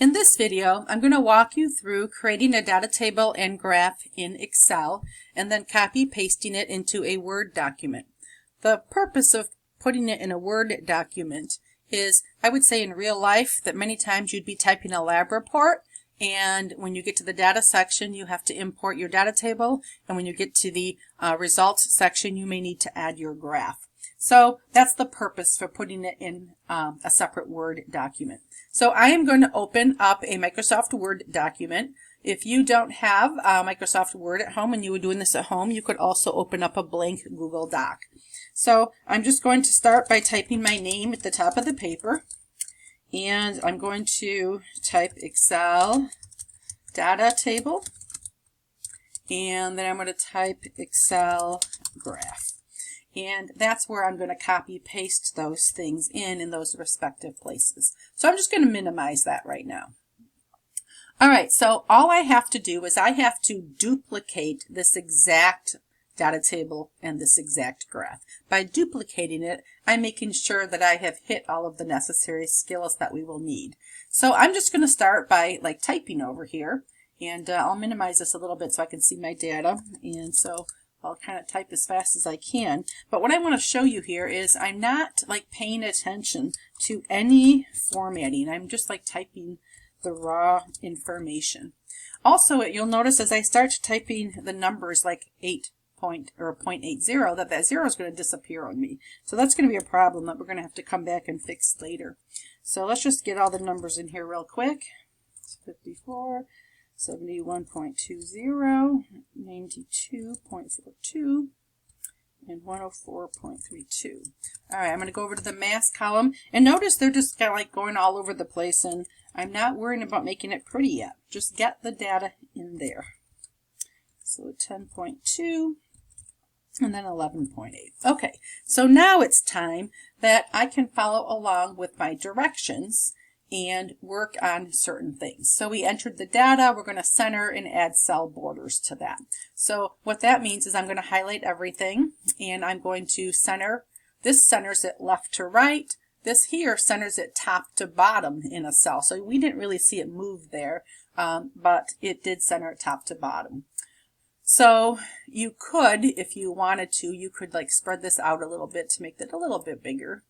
In this video, I'm going to walk you through creating a data table and graph in Excel and then copy pasting it into a Word document. The purpose of putting it in a Word document is, I would say in real life, that many times you'd be typing a lab report, and when you get to the data section, you have to import your data table, and when you get to the results section, you may need to add your graph. So that's the purpose for putting it in a separate Word document. So I am going to open up a Microsoft Word document. If you don't have Microsoft Word at home and you were doing this at home, you could also open up a blank Google Doc. So I'm just going to start by typing my name at the top of the paper. And I'm going to type Excel data table. And then I'm going to type Excel graph. And that's where I'm going to copy paste those things in those respective places. So I'm just going to minimize that right now. All right, so all I have to do is I have to duplicate this exact data table and this exact graph. By duplicating it, I'm making sure that I have hit all of the necessary skills that we will need. So I'm just going to start by typing over here, and I'll minimize this a little bit so I can see my data. And so I'll kind of type as fast as I can. But what I want to show you here is I'm not paying attention to any formatting. I'm just typing the raw information. Also, you'll notice as I start typing the numbers like 0.80 that 0 is going to disappear on me. So that's going to be a problem that we're going to have to come back and fix later. So let's just get all the numbers in here real quick. It's 54. 71.20, 92.42, and 104.32. All right, I'm going to go over to the mass column, and notice they're just kind of going all over the place, and I'm not worrying about making it pretty yet. Just get the data in there. So 10.2, and then 11.8. Okay, so now it's time that I can follow along with my directions and work on certain things. So we entered the data, we're going to center and add cell borders to that. So what that means is I'm going to highlight everything, and I'm going to center. This centers it left to right. This here centers it top to bottom in a cell. So we didn't really see it move there, but it did center it top to bottom. So you could, if you wanted to, you could spread this out a little bit to make it a little bit bigger.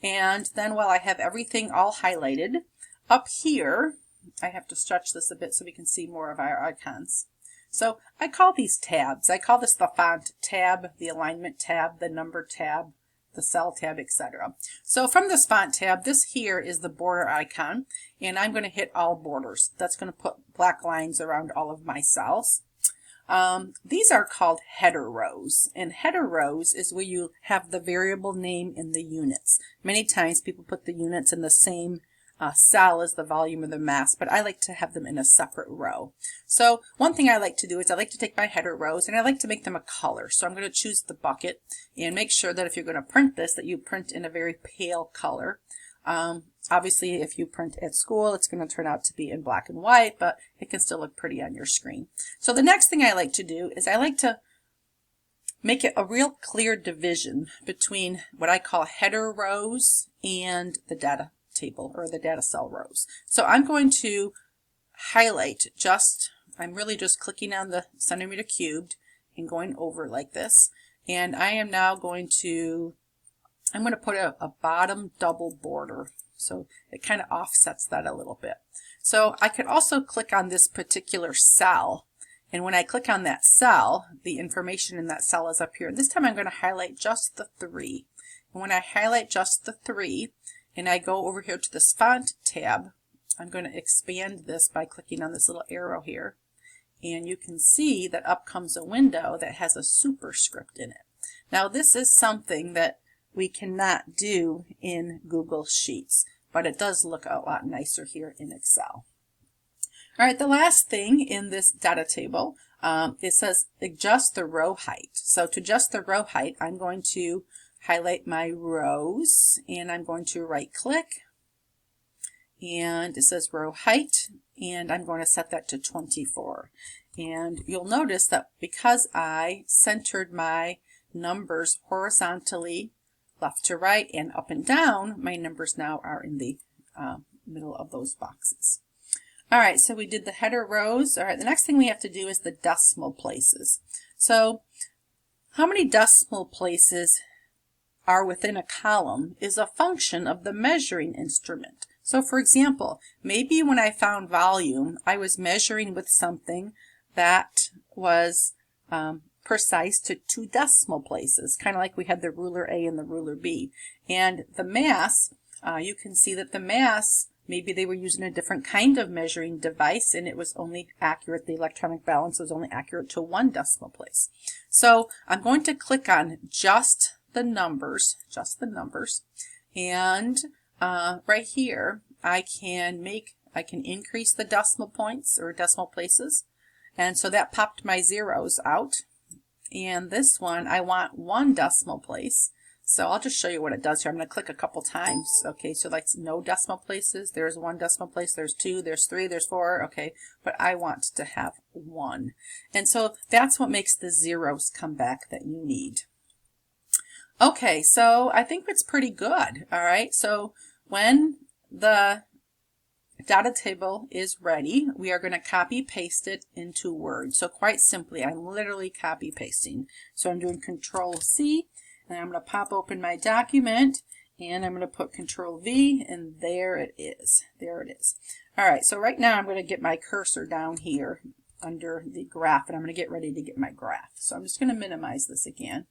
And then while I have everything all highlighted, up here, I have to stretch this a bit so we can see more of our icons. So I call these tabs. I call this the font tab, the alignment tab, the number tab, the cell tab, etc. So from this font tab, this here is the border icon, and I'm going to hit all borders. That's going to put black lines around all of my cells. These are called header rows, and header rows is where you have the variable name in the units. Many times people put the units in the same cell as the volume or the mass, but I like to have them in a separate row. So one thing I like to do is I like to take my header rows and I like to make them a color. So I'm going to choose the bucket and make sure that if you're going to print this, that you print in a very pale color. Obviously, if you print at school, it's going to turn out to be in black and white, but it can still look pretty on your screen. So the next thing I like to do is I like to make it a real clear division between what I call header rows and the data table or the data cell rows. So I'm going to highlight I'm really just clicking on the centimeter cubed and going over like this. And I am now going to put a bottom double border. So it kind of offsets that a little bit. So I could also click on this particular cell. And when I click on that cell, the information in that cell is up here. This time I'm going to highlight just the 3. And when I highlight just the 3, and I go over here to this font tab, I'm going to expand this by clicking on this little arrow here. And you can see that up comes a window that has a superscript in it. Now this is something that we cannot do in Google Sheets, but it does look a lot nicer here in Excel. All right, the last thing in this data table, it says adjust the row height. So to adjust the row height, I'm going to highlight my rows, and I'm going to right click, and it says row height, and I'm going to set that to 24. And you'll notice that because I centered my numbers horizontally left to right and up and down, my numbers now are in the middle of those boxes. All right, so we did the header rows. All right, the next thing we have to do is the decimal places. So how many decimal places are within a column is a function of the measuring instrument. So for example, maybe when I found volume, I was measuring with something that was precise to 2 decimal places, kind of like we had the ruler A and the ruler B. And the mass, you can see that the mass, maybe they were using a different kind of measuring device and it was only accurate, the electronic balance was only accurate to 1 decimal place. So I'm going to click on just the numbers, and right here I can increase the decimal points or decimal places, and so that popped my zeros out. And this one I want 1 decimal place, so I'll just show you what it does here. I'm going to click a couple times. Okay, so like no decimal places, there's 1 decimal place, there's 2, there's 3, there's 4. Okay, but I want to have 1, and so that's what makes the zeros come back that you need. Okay, so I think it's pretty good. All right, so when the data table is ready, we are going to copy paste it into Word. So quite simply, I'm literally copy pasting. So I'm doing Control C, and I'm going to pop open my document, and I'm going to put Control V, and there it is. There it is. All right, so right now I'm going to get my cursor down here under the graph, and I'm going to get ready to get my graph. So I'm just going to minimize this again.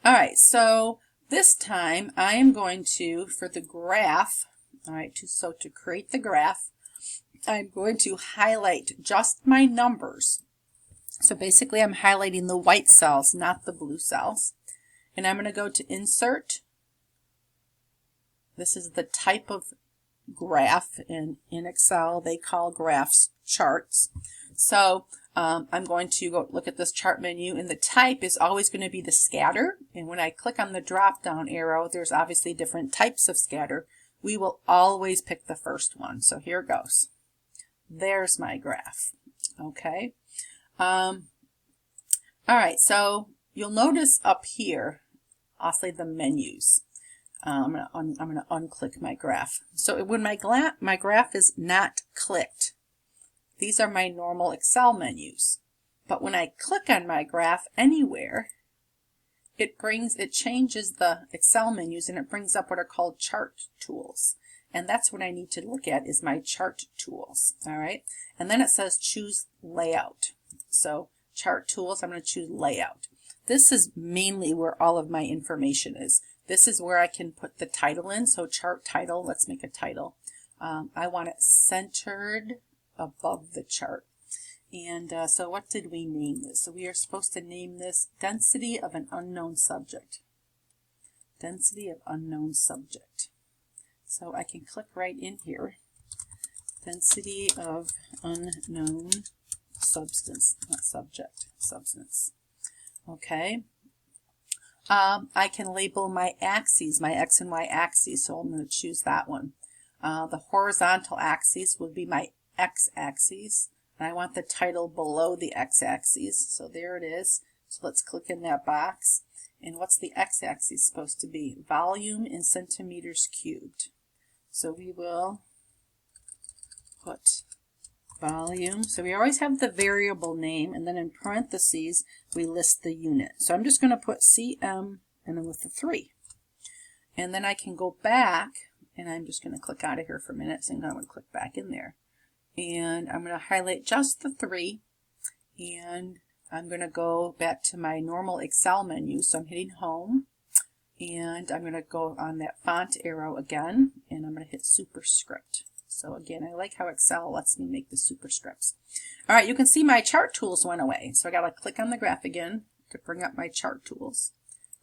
All right, so this time I am going to, for the graph, all right, to create the graph, I'm going to highlight just my numbers. So basically I'm highlighting the white cells, not the blue cells. And I'm going to go to Insert. This is the type of graph, and in Excel they call graphs charts. So I'm going to go look at this chart menu, and the type is always going to be the scatter. And when I click on the drop down arrow, there's obviously different types of scatter. We will always pick the first one. So here goes. There's my graph. Okay. All right, so you'll notice up here, also the menus. I'm going to unclick my graph. So when my graph is not clicked, these are my normal Excel menus. But when I click on my graph anywhere, it changes the Excel menus, and it brings up what are called chart tools. And that's what I need to look at, is my chart tools. All right. And then it says choose layout. So chart tools, I'm going to choose layout. This is mainly where all of my information is. This is where I can put the title in. So chart title, let's make a title. I want it centered above the chart. And so what did we name this? So we are supposed to name this density of an unknown subject. Density of unknown subject. So I can click right in here. Density of unknown substance, not subject, substance. Okay. I can label my axes, my X and Y axes, so I'm going to choose that one. The horizontal axis would be my X axis, and I want the title below the X axis, so there it is. So let's click in that box. And what's the X axis supposed to be? Volume in centimeters cubed. So we will put volume. So we always have the variable name, and then in parentheses we list the unit. So I'm just going to put CM and then with the 3. And then I can go back, and I'm just going to click out of here for a minute, so I'm going to click back in there. And I'm going to highlight just the 3, and I'm going to go back to my normal Excel menu. So I'm hitting home, and I'm going to go on that font arrow again, and I'm going to hit superscript. So again, I like how Excel lets me make the superscripts. All right, you can see my chart tools went away. So I got to click on the graph again to bring up my chart tools.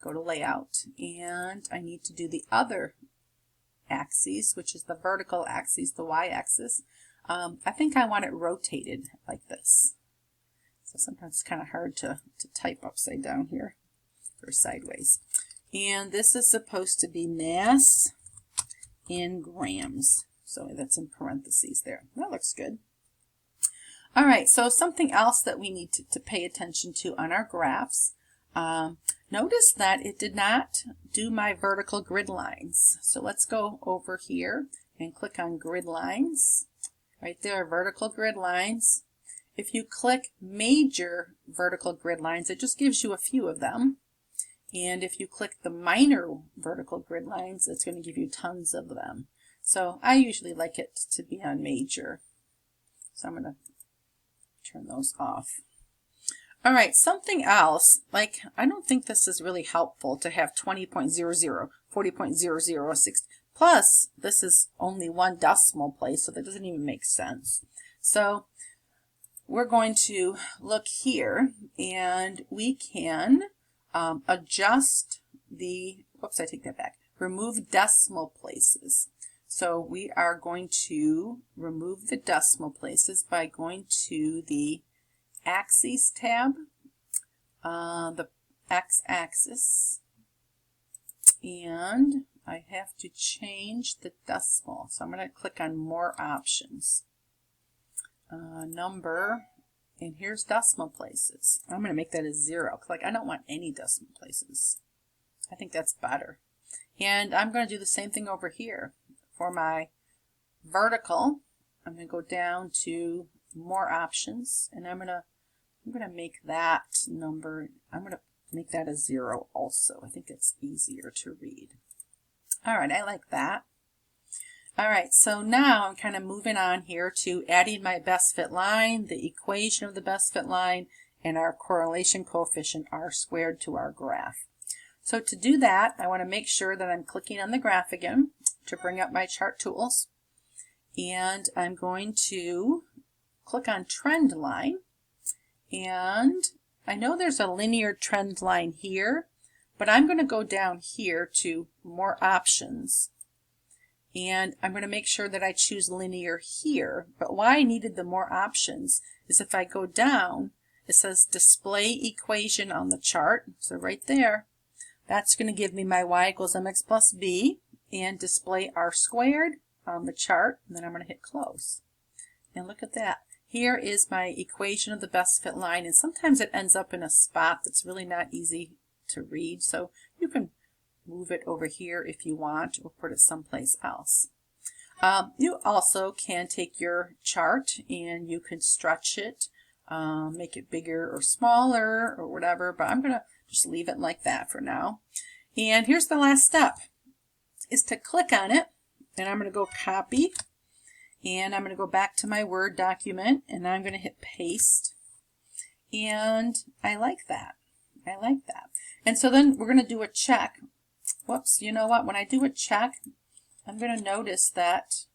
Go to layout, and I need to do the other axis, which is the vertical axis, the y-axis. I think I want it rotated like this. So sometimes it's kind of hard to type upside down here or sideways. And this is supposed to be mass in grams. So that's in parentheses there. That looks good. All right, so something else that we need to pay attention to on our graphs. Notice that it did not do my vertical grid lines. So let's go over here and click on grid lines. Right there, vertical grid lines. If you click major vertical grid lines, it just gives you a few of them. And if you click the minor vertical grid lines, it's going to give you tons of them. So I usually like it to be on major. So I'm going to turn those off. All right, something else, like I don't think this is really helpful to have 20.00, 40.00, 60. Plus, this is only one decimal place, so that doesn't even make sense. So we're going to look here, and we can adjust the, whoops, I take that back, remove decimal places. So we are going to remove the decimal places by going to the Axes tab, the x-axis, and I have to change the decimal. So I'm going to click on More Options. Number, and here's decimal places. I'm going to make that a 0, because I don't want any decimal places. I think that's better. And I'm going to do the same thing over here. For my vertical, I'm going to go down to More Options, and I'm going to make that number, I'm going to make that a 0 also. I think it's easier to read. All right, I like that. All right, so now I'm kind of moving on here to adding my best fit line, the equation of the best fit line, and our correlation coefficient R squared to our graph. So to do that, I want to make sure that I'm clicking on the graph again to bring up my chart tools. And I'm going to click on trend line. And I know there's a linear trend line here, but I'm going to go down here to More Options. And I'm going to make sure that I choose linear here. But why I needed the More Options is if I go down, it says Display Equation on the chart. So right there, that's going to give me my y equals mx plus b and display R squared on the chart. And then I'm going to hit close. And look at that. Here is my equation of the best fit line, and sometimes it ends up in a spot that's really not easy to read, so you can move it over here if you want, or put it someplace else. You also can take your chart and you can stretch it, make it bigger or smaller or whatever, but I'm going to just leave it like that for now. And here's the last step, is to click on it, and I'm going to go copy. And I'm going to go back to my Word document, and I'm going to hit paste. And I like that. I like that. And so then we're going to do a check. Whoops, you know what? When I do a check, I'm going to notice that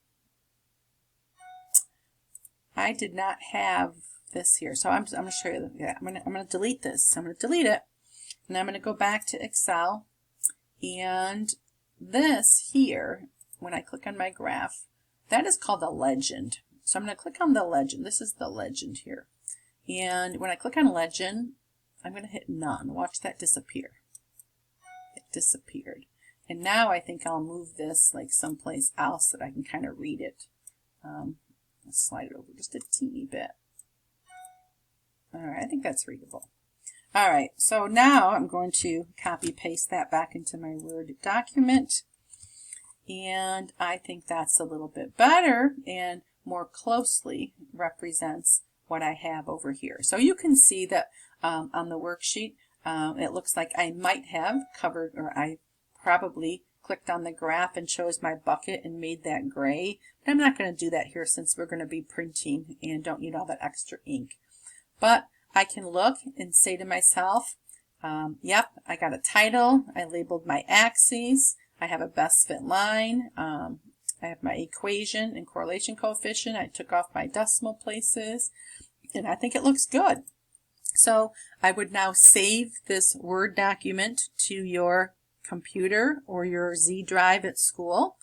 I did not have this here. So I'm going to show you. Yeah, I'm going to delete this. I'm going to delete it, and I'm going to go back to Excel. And this here, when I click on my graph, that is called a legend. So I'm going to click on the legend. This is the legend here. And when I click on legend, I'm going to hit none. Watch that disappear. It disappeared. And now I think I'll move this like someplace else that I can kind of read it. Let's slide it over just a teeny bit. All right, I think that's readable. All right, so now I'm going to copy paste that back into my Word document. And I think that's a little bit better and more closely represents what I have over here. So you can see that on the worksheet, it looks like I might have covered, or I probably clicked on the graph and chose my bucket and made that gray. But I'm not going to do that here since we're going to be printing and don't need all that extra ink. But I can look and say to myself, yep, I got a title, I labeled my axes, I have a best fit line, I have my equation and correlation coefficient, I took off my decimal places, and I think it looks good. So I would now save this Word document to your computer or your Z drive at school,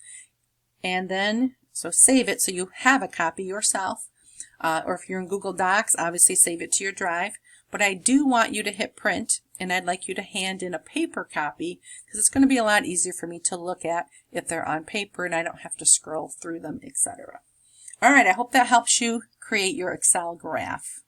and then so save it so you have a copy yourself, or if you're in Google Docs, obviously save it to your drive. But I do want you to hit print, and I'd like you to hand in a paper copy because it's going to be a lot easier for me to look at if they're on paper and I don't have to scroll through them, etc. All right, I hope that helps you create your Excel graph.